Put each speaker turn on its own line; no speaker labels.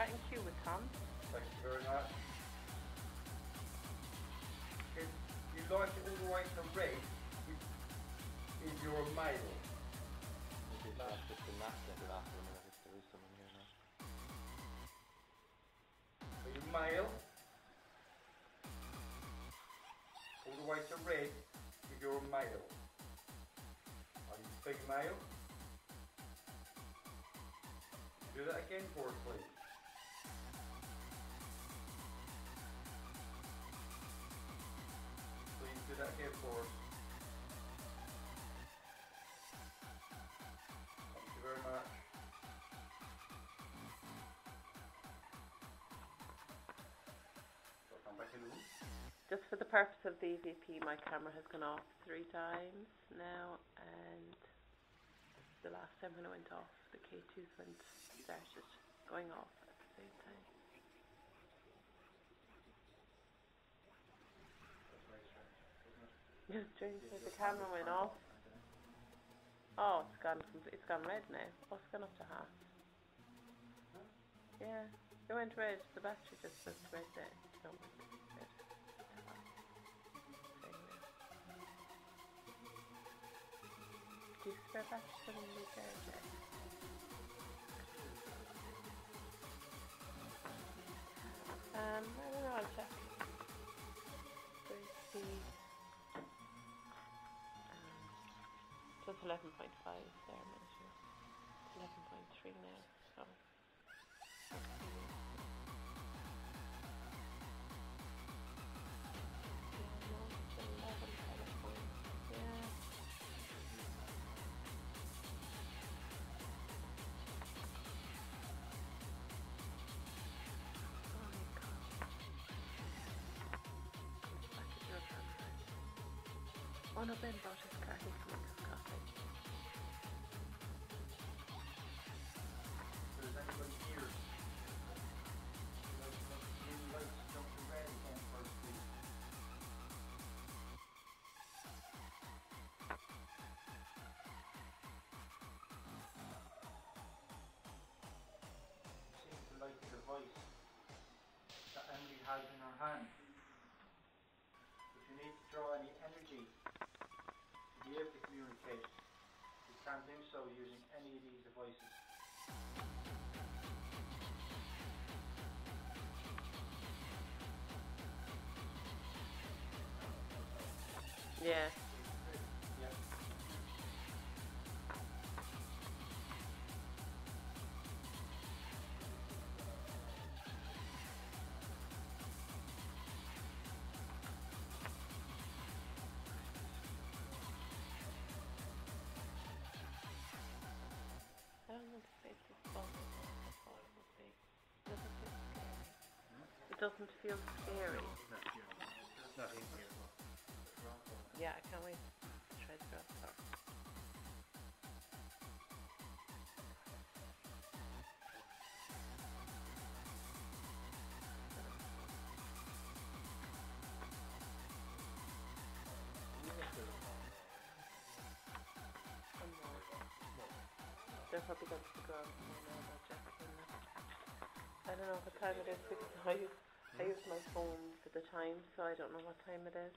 right in queue with Tom.
Thank you very much. If you like it all the way to red, if you're a male.
Maybe that's just the last level after a minute if there is someone here now.
Are you male? All the way to red if you're a male. Are you female? Do that again for us, please. Please do that again for us. Thank you very much. So I'll come back in the room.
Just for the purpose of the EVP, my camera has gone off 3 times now, and the last time when it went off, the K2s started going off at the same time.
That's very strange, isn't it?
It's strange that the camera went off. Oh, it's gone red now. Oh, it's gone up to half. Yeah, it went red. The battery just went red there. No, red. Do you spare battery for the new charger? I don't know, I'll check. Where's the... so it's 11.5 there, I'm not sure. It's 11.3 now, so... Yeah, no, it's 11 kind of point. Yeah. Oh no, Ben brought his car, he's going to make us coffee.
So does anybody here? Green lights jump to red on first, please. You seem to like the device that Emily has in her hand. If you need to draw any energy to be able to communicate, you can do so using any of these devices.
Yeah.
Yep.
I don't know if it's as fun as I thought it would be. It doesn't feel scary. It doesn't feel scary.
It's not in here.
Yeah, I can't wait to try the grass car. They're probably going to figure out more now about Jacqueline. I don't know what time it is because I use my phone for the time, so I don't know what time it is.